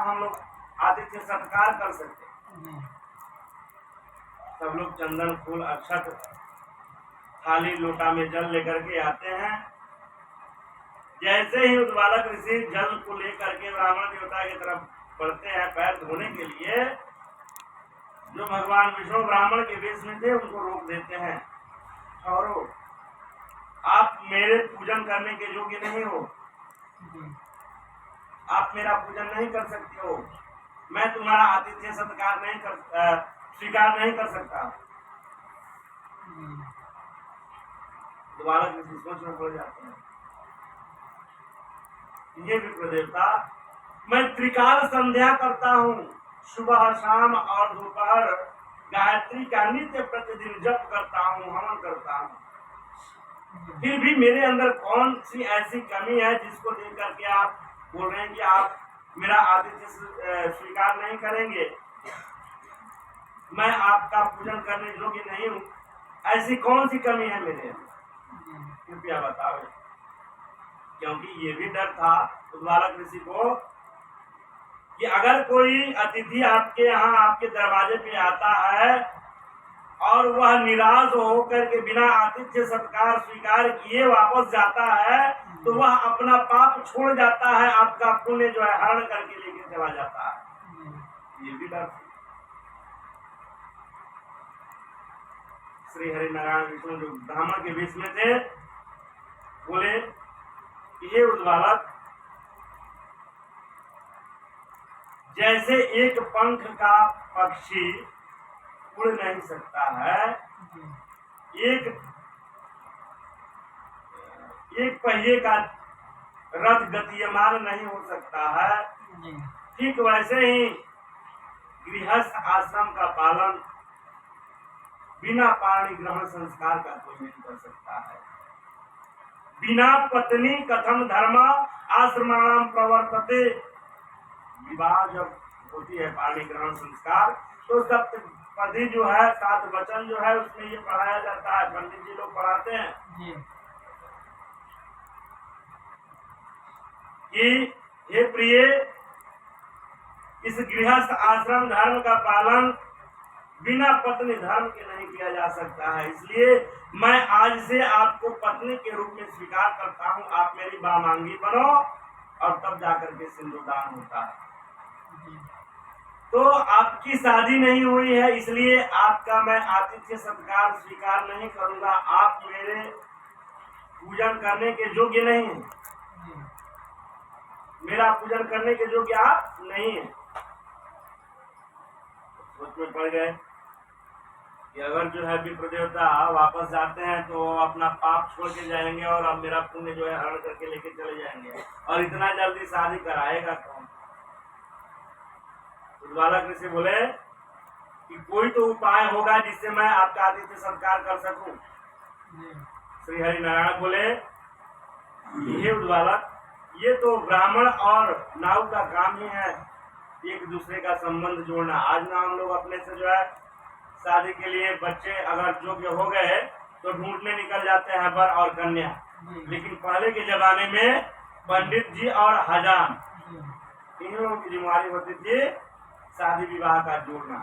हम लोग आतिथ्य सत्कार कर सकते। सब लोग चंदन फूल अक्षत थाली लोटा में जल लेकर के आते हैं। जैसे ही उद्वालक ऋषि जल को लेकर के ब्राह्मण देवता की तरफ बढ़ते हैं पैर धोने के लिए, जो भगवान विष्णु ब्राह्मण के वेश में थे उनको रोक देते हैं। और आप मेरे पूजन करने के योग्य नहीं हो, आप मेरा पूजन नहीं कर सकते हो, मैं तुम्हारा आतिथ्य सत्कार नहीं कर स्वीकार नहीं कर सकता। बालक इस सोच में पड़ जाते हैं। ये विप्र देवता, मैं त्रिकाल संध्या करता हूँ, सुबह शाम और दोपहर गायत्री का नित्य प्रतिदिन जप करता हूँ, हवन करता हूँ, फिर भी मेरे अंदर कौन सी ऐसी कमी है जिसको देख करके आप बोल रहे हैं कि आप मेरा आतिथ्य स्वीकार नहीं करेंगे, मैं आपका पूजन करने योग्य नहीं हूँ, ऐसी कौन सी कमी है मेरे अंदर, कृपया बताओ। क्योंकि ये भी डर था उद्वालक ऋषि को कि अगर कोई अतिथि आपके यहाँ आपके दरवाजे पे आता है और वह निराश होकर के बिना आतिथ्य सत्कार स्वीकार किए वापस जाता है तो वह अपना पाप छोड़ जाता है, आपका पुण्य जो है हरण करके लेके चला जाता है। ये भी डर। श्री हरि नारायण विष्णु जो ब्राह्मण के बीच में थे बोले, ये उद्वालक, जैसे एक पंख का पक्षी उड़ नहीं सकता है, एक पहिए का रथ गतिमान नहीं हो सकता है, ठीक वैसे ही गृहस्थ आश्रम का पालन बिना पाणी ग्रहण संस्कार का कोई नहीं कर सकता है। बिना पत्नी कथम धर्म आश्रमाणाम प्रवर्तते। विवाह जब होती है पाणी ग्रहण संस्कार तो सप्तपदी जो है, 7 वचन जो है उसमें ये पढ़ाया जाता है, पंडित जी लोग पढ़ाते हैं कि हे प्रिय, इस गृहस्थ आश्रम धर्म का पालन बिना पत्नी धर्म के नहीं किया जा सकता है, इसलिए मैं आज से आपको पत्नी के रूप में स्वीकार करता हूँ, आप मेरी वामांगी बनो, और तब जाकर के सिंदूरदान होता है। तो आपकी शादी नहीं हुई है, इसलिए आपका मैं आतिथ्य सत्कार स्वीकार नहीं करूंगा, आप मेरे पूजन करने के योग्य नहीं हैं, मेरा पूजन करने के योग्य आप नहीं है। सोच में पड़ गए कि अगर जो है विप्र देवता वापस जाते हैं तो अपना पाप छोड़ के जाएंगे और अब मेरा पुण्य जो है हरण करके लेके चले जाएंगे, और इतना जल्दी शादी कराएगा कौन। उद्वालक ऋषि बोले कि कोई तो उपाय होगा जिससे मैं आपका आतिथ्य सत्कार कर सकूं। श्री हरि नारायण बोले, ये उद्वालक, ये तो ब्राह्मण और नाव का काम ही है एक दूसरे का संबंध जोड़ना। आज ना हम लोग अपने से जो है शादी के लिए बच्चे अगर योग्य हो गए तो ढूंढने निकल जाते हैं वर और कन्या, लेकिन पहले के जमाने में पंडित जी और हजाम इन लोगों की जिम्मेदारी होती थी शादी विवाह का जोड़ना।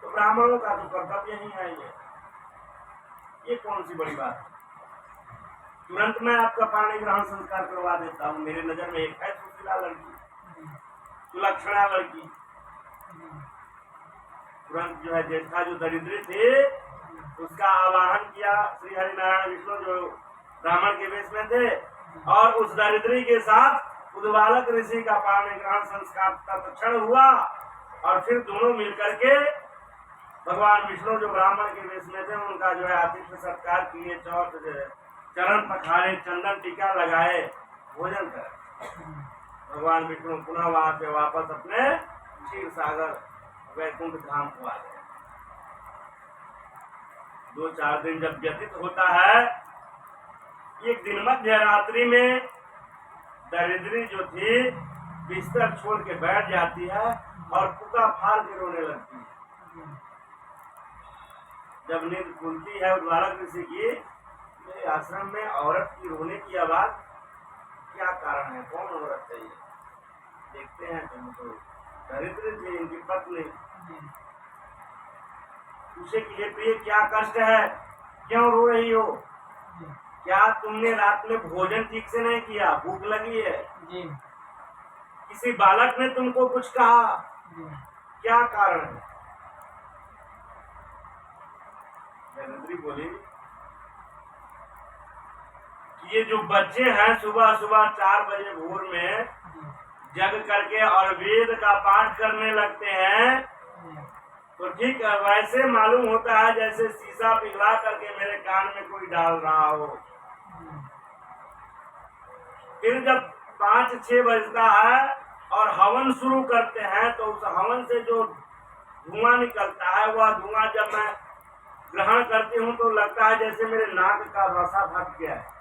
तो ब्राह्मणों का तो कर्तव्य ही है ये कौन सी बड़ी बात है। तुरंत मैं आपका पाणी ग्रहण संस्कार करवा देता हूँ। मेरे नजर में एक है सुशीला लड़की, सुलक्षणा लड़की। तुरंत जो है ज्येष्ठा जो दरिद्री थे उसका आवाहन किया श्री हरि नारायण विष्णु जो ब्राह्मण के वेश में थे, और उस दरिद्री के साथ उद्वालक ऋषि का पाणी ग्रहण संस्कार तत्क्षण हुआ, और फिर दोनों मिलकर के भगवान विष्णु जो ब्राह्मण के वेश में थे उनका जो है आतिथ्य सत्कार किए, चरण पखारे, चंदन टीका लगाए, भोजन करे। भगवान विष्णु पुनः वहां से वापस अपने क्षीर सागर वैकुंठ धाम को आ गए। 2-4 दिन जब व्यतीत होता है, एक दिन मध्य रात्रि में दरिद्री जो थी बिस्तर छोड़ के बैठ जाती है और पुका फाड़ के रोने लगती है। जब नींद खुलती है उद्वालक ऋषि की, मेरे आश्रम में औरत की रोने की आवाज क्या कारण है, कौन औरत है ये? देखते हैं तुम तो दरिद्र थी इनकी पत्नी। पूछे कि हे प्रिय क्या कष्ट है, क्यों रो रही हो? क्या तुमने रात में भोजन ठीक से नहीं किया, भूख लगी है? किसी बालक ने तुमको कुछ कहा? क्या कारण है? दरिद्री बोली कि ये जो बच्चे हैं सुबह सुबह 4 बजे भोर में जग करके और वेद का पाठ करने लगते हैं, तो ठीक वैसे मालूम होता है जैसे शीशा पिघला करके मेरे कान में कोई डाल रहा हो। फिर जब 5-6 बजता है और हवन शुरू करते हैं, तो उस हवन से जो धुआं निकलता है, वह धुआं जब मैं ग्रहण करती हूँ तो लगता है जैसे मेरे नाक का रसा फट गया है।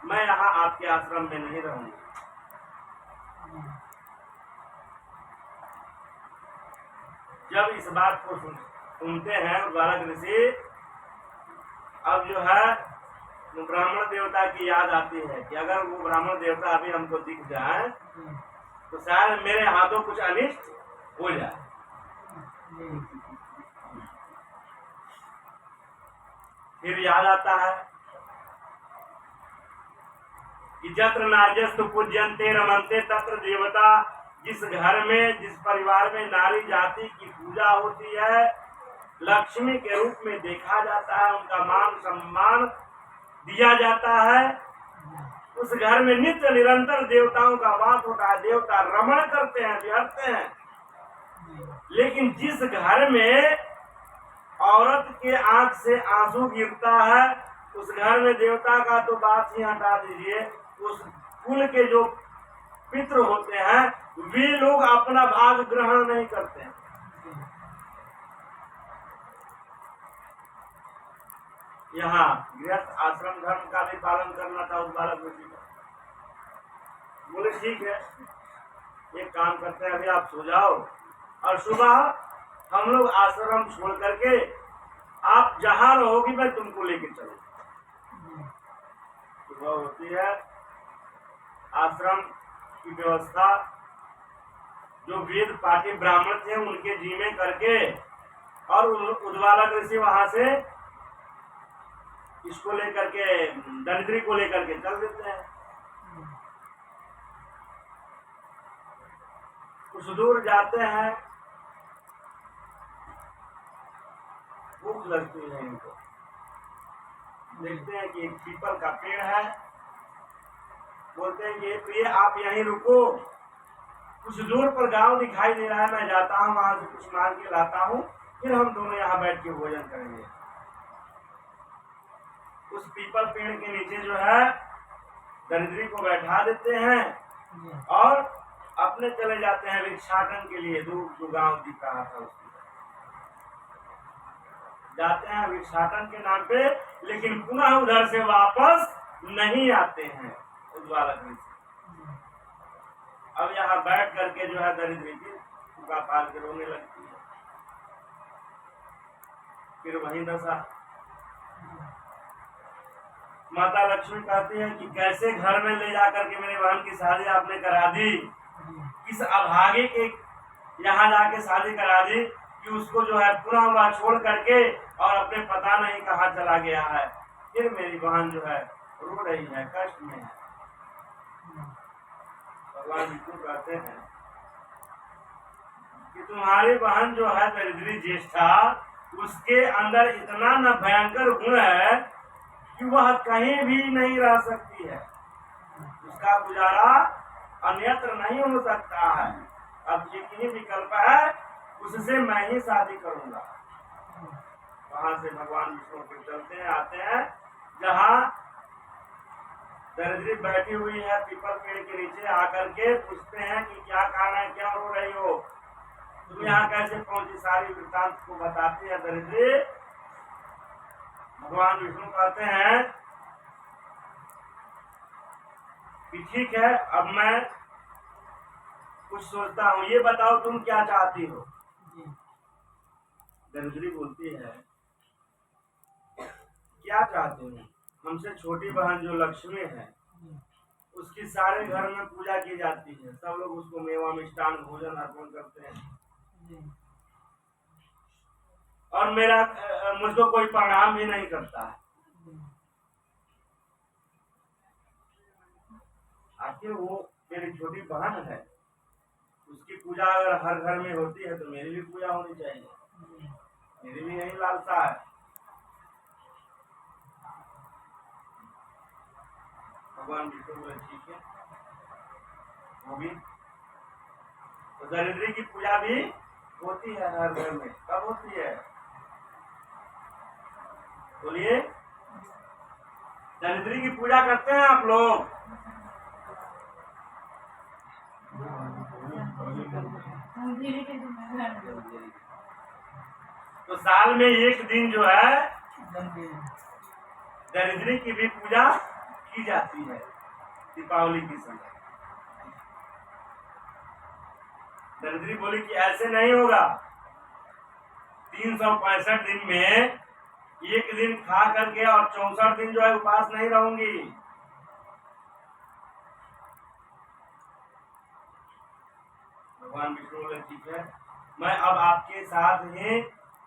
मैं यहाँ आपके आश्रम में नहीं रहूंगी। जब इस बात को सुनते हैं बालक ऋषि, अब जो है ब्राह्मण देवता की याद आती है कि अगर वो ब्राह्मण देवता अभी हमको दिख जाए तो शायद मेरे हाथों कुछ अनिष्ट हो जाए। फिर याद आता है कि जत्र नार्यस्तु पूज्यन्ते रमन्ते तत्र देवता। जिस घर में, जिस परिवार में नारी जाति की पूजा होती है, लक्ष्मी के रूप में देखा जाता है, उनका मान सम्मान दिया जाता है, उस घर में नित्य निरंतर देवताओं का वास होता है। देवता रमण करते हैं, विहरते हैं। लेकिन जिस घर में औरत के आंख से आंसू गिरता है, उस घर में देवता का तो बात ही हटा दीजिए, उस कुल के जो पितृ होते हैं वे लोग अपना भाग ग्रहण नहीं करते हैं। यहाँ गृहस्थ आश्रम धर्म का भी पालन करना था उस बालक ऋषि का। बोले ठीक है, एक काम करते हैं, अभी आप सो जाओ और सुबह हम लोग आश्रम छोड़ करके आप जहाँ रहोगी मैं तुमको लेके चलूंगा। सुबह होती है, आश्रम की व्यवस्था जो वेद पाठी ब्राह्मण थे उनके जिम्मे करके और उद्वालक ऋषि वहां से इसको लेकर के, दरिद्री को लेकर के चल देते हैं। कुछ दूर जाते हैं, भूख लगती है इनको। देखते हैं कि एक पीपल का पेड़ है, बोलते हैं कि प्रिय आप यहीं रुको, कुछ दूर पर गांव दिखाई दे रहा है, मैं जाता हूँ वहां से कुछ मांग के लाता हूँ, फिर हम दोनों यहाँ बैठ के भोजन करेंगे। उस पीपल पेड़ के नीचे जो है दरिद्री को बैठा देते हैं और अपने चले जाते हैं भिक्षाटन के लिए। दूर जो गांव दिख रहा था उसकी जाते हैं भिक्षाटन के नाम पे, लेकिन पुनः उधर से वापस नहीं आते हैं उद्वालक ऋषि। अब यहाँ बैठ करके जो है दरिद्री की फूका पाल के रोने लगती है। फिर वही दशा। माता लक्ष्मी कहती है कि कैसे घर में ले जाकर के मेरे बहन की शादी आपने करा दी, किस अभागे के यहाँ जाके शादी करा दी कि उसको जो है पुनः वह छोड़ करके और अपने पता नहीं कहाँ चला गया है। फिर मेरी बहन जो है रो रही है, कष्ट में है। भगवान विष्णु कहते हैं कि तुम्हारी बहन जो है दरिद्री ज्येष्ठा, उसके अंदर इतना न भयंकर गुण है कि वह कहीं भी नहीं रह सकती है, उसका गुजारा अन्यत्र नहीं हो सकता है। अब एक ही विकल्प है, उससे मैं ही शादी करूंगा। वहां से भगवान विष्णु के चलते हैं, आते हैं जहाँ दरिद्री बैठी हुई है पीपल पेड़ के नीचे। आकर के पूछते हैं कि क्या कारण है, क्यों रो रही हो, तुम यहाँ कैसे पहुंची? सारी वृत्तांत को बताती है दरिद्री। भगवान विष्णु कहते हैं कि ठीक है, अब मैं कुछ सोचता हूँ, ये बताओ तुम क्या चाहती हो? दरिद्री बोलती है क्या चाहते हो? हमसे छोटी बहन जो लक्ष्मी है उसकी सारे घर में पूजा की जाती है, सब लोग उसको मेवा मिष्ठान भोजन अर्पण करते हैं और मुझको कोई प्रणाम भी नहीं करता है। आखिर वो मेरी छोटी बहन है, उसकी पूजा अगर हर घर में होती है तो मेरी भी पूजा होनी चाहिए, मेरी भी यही लालसा है। भगवान विष्णु बोले ठीक है, वो भी तो दरिद्री की पूजा भी होती है हर घर में। कब होती है बोलिए? दरिद्री की पूजा करते हैं आप लोग? तो साल में एक दिन जो है दरिद्री की भी पूजा की जाती है, दीपावली की समय। दरिद्री बोली कि ऐसे नहीं होगा, 365 दिन में एक दिन खा करके और 64 दिन जो है उपास नहीं रहूंगी। भगवान विष्णु बोले ठीक है, मैं अब आपके साथ ही